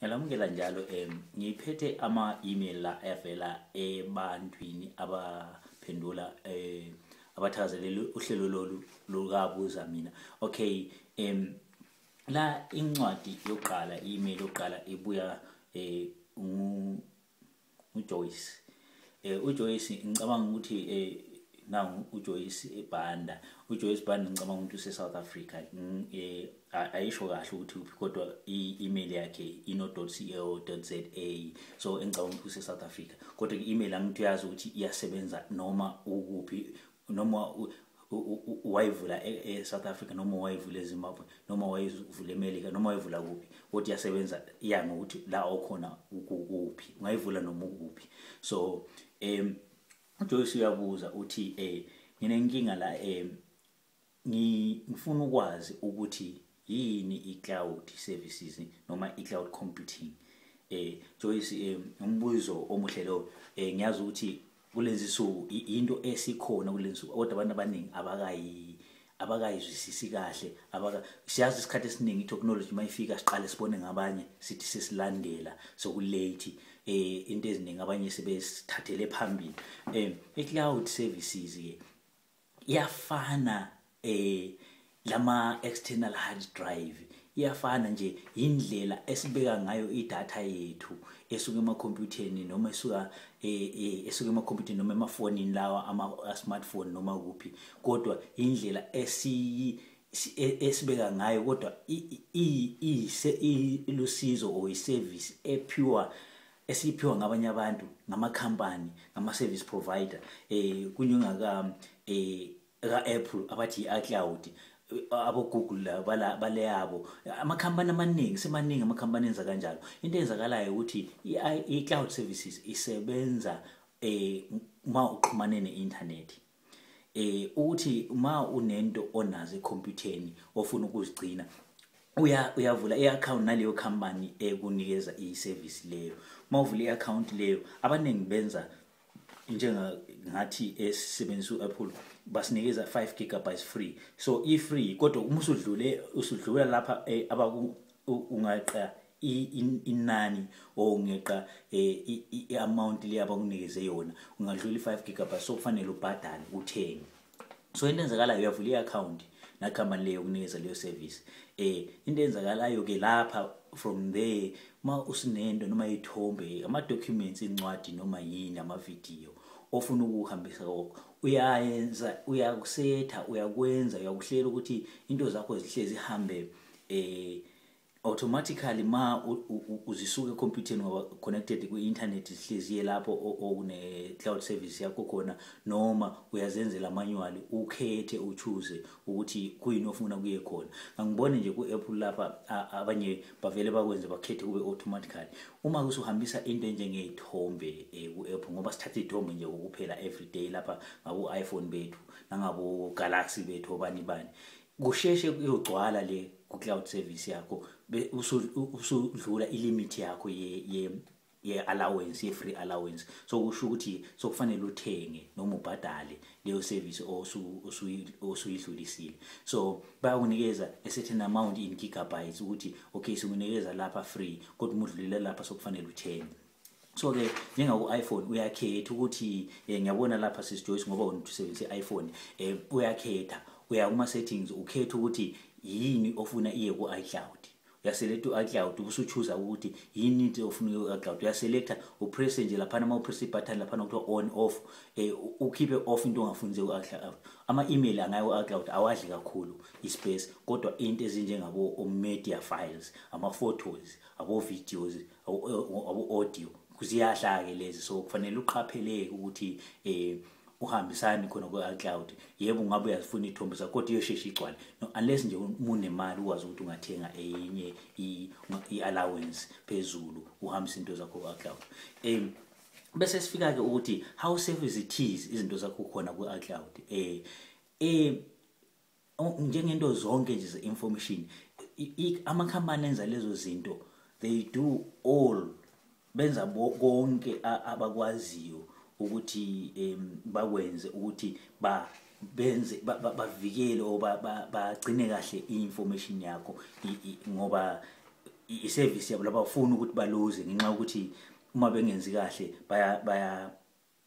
Ngiyalamukela njalo ngiphethe ama-email la avela ebantwini abaphendula abathakazelela uhlelo lolu lukabuza mina. Okay, la incwadi yokuqala i-email yokuqala ibuya uJoyce. uJoyce ngicabanga ukuthi nangu uJoyce eBanda. uJoyce Banda ngicabanga ukuthi use-South Africa. Ayisho kahle ukuthi uphi kodwa i-email yakhe ino.co.za, so engicabanga ukuthi use-South Africa. Kodwa i-email angithi uyazi ukuthi iyasebenza noma ukuphi, noma wayivula e-South Africa, noma wayivula eZimbabwe, noma wayivula eMelika, noma wayivula kuphi, kodwa iyasebenza iya ngokuthi la okhona ukuphi, ungayivula noma ukuphi. So uJoyce uyabuza uthi nginenkinga la, ngifuna ukwazi ukuthi yini i-cloud services noma i-cloud computing. Joyce, umbuzo omuhle lo. Ngiyazi ukuthi kulezi suku into esikhona kulezi suku kodwa abantu abaningi abakayizwisisi kahle, siyazi isikhathi esiningi i-technology mayifika siqale sibone ngabanye sithi sesilandela sokulate, into eziningi abanye sebesithathele phambili. I-cloud services ke iyafana lama external hard drive, iyafana nje indlela esibeka ngayo idatha yethu esuka emakhompyutheni noma esuka emakhompyutheni noma emafonini lawa ama-smartphone noma kuphi, kodwa indlela esibeka ngayo kodwa ilusizo or i-service esiphiwa ngabanye abantu, ngama-company, ngama-service provider, kunyungaka ka-Apple abathi i-cloud, abo-Google bale yabo, amakhampani amaningi semaningi amakhampani enza kanjalo. Into eyenzakalayo ukuthi i-cloud services isebenza uma uxhumane ne-internet, ukuthi uma unento onazo ekhompyutheni ofuna ukuzigcina uyavula i-account naleyo company ekunikeza i-service leyo. Uma uvula i-account leyo, abaningi benza ngathi esebenzisa u-Apple basinikeza 5 gigabytes free, so i-free, kodwa uma usudlula lapha ungaqa inani or ungeqa i-amount le abakunikeze yona, ungadlula i-5 gigabytes, so kufanele ubhadale uthenge. So into enzakalayo, uyavula i-account nakhambani leyo ukunikeza leyo service. Into enzakalayo ke lapha from there, uma usinento noma ithombe, ama-documents, incwadi noma yini, ama-video ofuna ukuhambisa kokho, uyayenza, uyakusetha, uyakuhlela ukuthi into zakho zihlezi zihambe automatically ma uzisuka ekhompyutheni ngoba connected ku-internet, zihleziye lapho one-cloud service yakho khona, noma uyazenzela manually, ukhethe uchoose ukuthi kuyini ofuna kuye khona. Angibone nje ku-Apple lapha abanye bavele bakwenze bakhethe kube automatically. Uma usuhambisa into enjengey'thombe ku-Apple, ngoba sithatha iy'thombe nje ukuphela everyday lapha ngabo-iPhone bethu nangabo Galaxy bethu obani, kusheshe kuyogcwala le ku-cloud service yakho, usudlula ilimit yakho ye-allowance, ye-free allowance. So kusho ukuthi sokufanele uthenge noma ubhadale leyo service osuyidlulisile. So bayakunikeza a certain amount in gigabytes ukuthi okay, sikunikeza lapha free, kodwa uma udlulile lapha sokufanele uthenge. So ke njengaku-iPhone uyakhetha ukuthi ngiyabona lapha sisiJoyce ngoba usebenzisa i-iPhone, uyakhetha, uya kuma-settings, ukhetha ukuthi yini ofuna iye ku-iCloud. Uyaselect u-iCloud, ubusuchoose ukuthi yini into ofuna ku-iCloud. Uyaselecta, upress nje laphana, uma upress i-button laphana kuthiwa on off, ukhiphe off into ongafunze ku-iCloud. Ama-email angayo ku-iCloud awadli kakhulu i-space, kodwa into ezinjengabo-media files, ama-photos, abo-videos, abo-audio, ziyahla-ke lezi. So kufanele uqapheleke ukuthi uhambisani khona ku-iCloud. Yebo ungabe uyazifuna iy'thombe zakho kodwa iyoshesha igcwale, unless nje unemali ukwazi ukuthi ungathenga enye i-allowance phezulu uhambise into zakho ku-iCloud. Bese sifika-ke ukuthi how safe it is izinto zakho khona ku-iCloud. Njengento zonke nje ze-information, amakhampani enza lezo zinto, they do all, benza konke abakwaziyo ukuthi bakwenze ukuthi bavikele or bagcine kahle i-information yakho, ngoba i-service yabo labafuna ukuthi baluze ngenxa ukuthi uma bengenzi kahle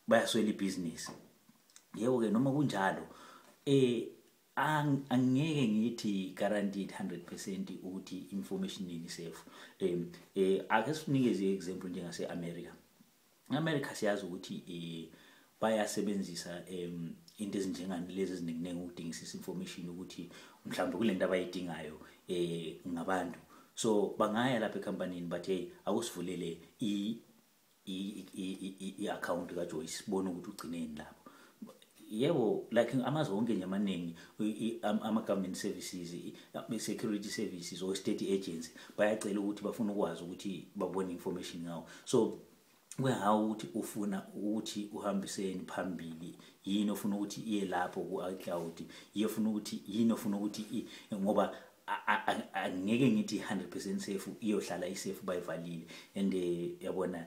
bayaswela ibhizinisi. Yebo ke noma kunjalo angeke ngithi guaranteed 100% ukuthi information yini safe. Ake sinikeze example njengase America siyazi ukuthi bayasebenzisa into ezinjengani lezi eziningi ukudingisisa information ukuthi mhlawumbe kulento abayidingayo ngabantu. So bangaya lapha ecompanyini but hey akusivulele i-account kaJoyce sibone ukuthi ugcineni lapho. Yebo like amazwe wonke nje amaningi ama-government services, security services or state agency bayacela ukuthi bafuna ukwazi ukuthi babone information ngawo. So kuyahawu ukuthi ufuna ukuthi uhambiseni phambili yini ofuna ukuthi iye lapho ku-iCloud, iyofuna ukuthi yini ofuna ukuthi ngoba angeke ngithi 100% safe iyohlala isafe bayivalile. And yabona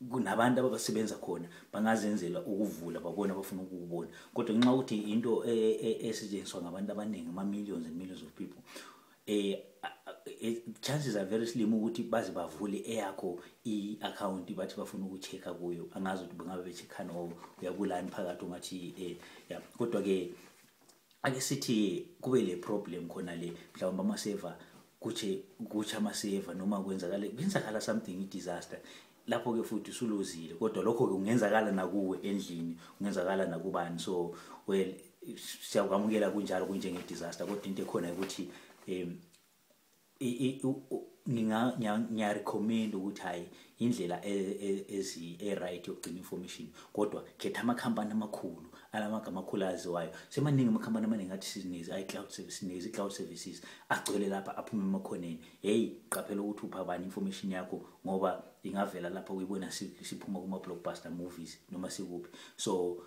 kunabantu abasebenza khona bangazenzela ukuvula babona abafuna ukubona, kodwa ngenxa ukuthi into esetshenziswa ngabantu abaningi ama-millions and millions of people, chances are very slim ukuthi baze bavule eyakho i-account bathi bafuna ukuchecka kuyo. Angazi ukuthi bengabe becheckana or uyabulani phakathi ungathi kodwa ke ake sithi kube le problem khona le mhlawumbe ama-server kutsha ama-server noma kwenzakala something i-disaster, lapho ke futhi usuluzile. Kodwa lokho ke kungenzakala nakuwe endlini, kungenzakala nakubani. So well siyakwamukela kunjalo kunjenge disaster, kodwa into ekhona ukuthi ngiya recommend ukuthi hayi indlela right yokugcina information, kodwa khetha amakhampani amakhulu alamagama amakhulu aziwayo. Semaningi amakhampani amaningi athi sinezi iCloud services, sinezi cloud services agcwele lapha aphume emakhoneni. Hey qaphela ukuthi upha bani information yakho ngoba ingavela lapha uyibona siphuma kuma blockbuster movies noma sikuphi. So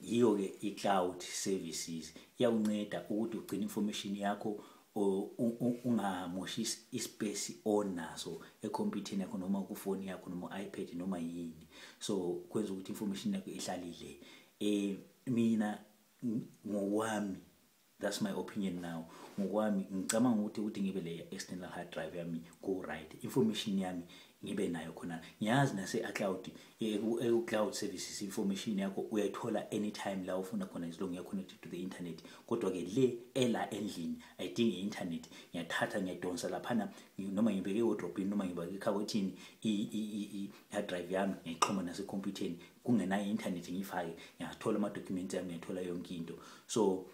yiyo ke i-cloud services iyawunceda ukuthi ugcine information yakho ungamoshi ispace onaso ekhompyutheni yakho noma kufoni yakho noma iPad noma yini. So kwenza ukuthi information yakho ihlalile. Mina ngokwami, that's my opinion now, ngokwami ngicabanga ukuthi ngibe le external hard drive yami go right, information yami ngibe nayo khona. Ngiyazi nase-cloud cloud services information yakho uyayithola anytime la ufuna khona as long as you're connected to the internet. Kodwa ke le ela endlini ayidingi internet, ngiyathatha ngiyadonsa laphana noma ngibeke wardrobe noma ngibeke ekhabothini i-hard drive yami ngiyixhuma nasekhompyutheni kungena i-internet ngifake, ngiyathola ama-documents yami, ngiyathola yonke into. So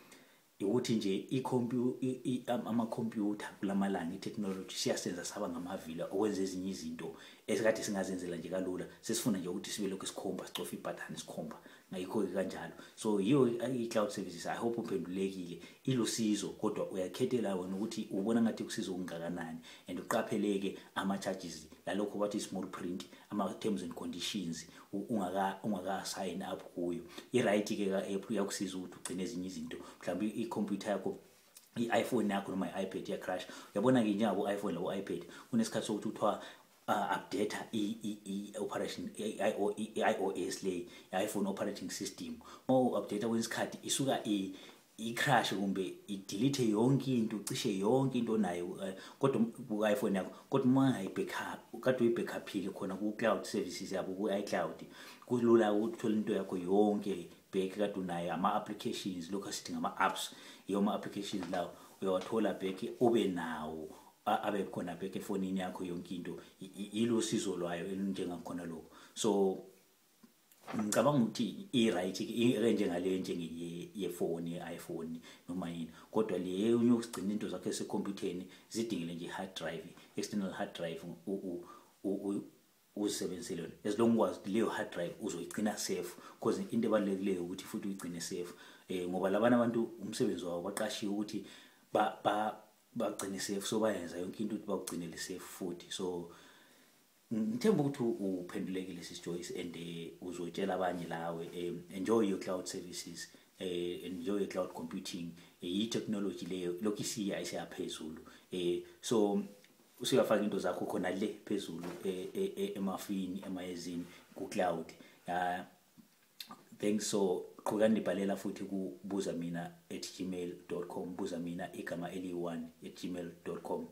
ukuthi nje ama-computer kulamalanga i-technology siyasenza saba ngamavila okwenza ezinye izinto esikade singazenzela nje kalula. Sesifuna nje ukuthi sibe lokho sikhomba, sicofa ibutton sikhomba, ngayikho kanjalo. So yiyo i-cloud services. I hope uphendulekile, ilusizo kodwa uyakhethela wena ukuthi ubona ngathi kusizo ungakanani, and uqapheleke ama-charges lalokho bathi small print, ama-terms and conditions ungaka sign up kuyo. I-right ke ka-app uyakusiza ukuthi ugcine ezinye izinto. Mhlawumbe i-computer yakho, i-iPhone yakho noma i-iPad ya crash. Uyabona ke njengabo iPhone labo iPad kunesikhathi sokuthi uthiwa update i-operation iOS le iPhone operating system. Update kwesikhathi isuka i-crash kumbe i-delete yonke into, cishe yonke into nayo, kodwa ku-iPhone yakho. Kodwa uma ngayi-backup kade uyi-backup-ile khona ku-cloud services yabo ku-iCloud, kulula ukuthola into yakho yonke back kade unayo. Ama-applications lokho asithi ngama-apps, yiyo ama-applications lawo uyawathola back ube nawo abe khona back efonini yakho yonke into. Ilusizo lwayo elinjengakhona lokho. So ngicabanga ukuthi i-right njengale njengeyefoni ye-iPhone noma yini, kodwa le unyokugcina into zakho esekhompyutheni zidingile nje hard drive, external hard drive uzisebenzisele yona. As long as leyo hard drive uzoyigcina safe, because into ebalulekileyo ukuthi futhi uyigcine safe. Ngoba labana abantu umsebenzi wabo baqashiwe ukuthi bagcine safe, so bayenza yonke into ukuthi bakugcinele safe futhi. So ngithemba ukuthi uphendulekile sis Joyce, and uzotshela abanye lawe enjoy your cloud services, enjoy your cloud computing. I-technology leyo lokhu isiya isiyaphezulu. So usuyafaka into zakho khona le phezulu emafini emayezini ku-cloud. Thanks. So qhubeka nibhalela futhi ku buzamina@gmail.com, buzamina igama eli1 @gmail.com.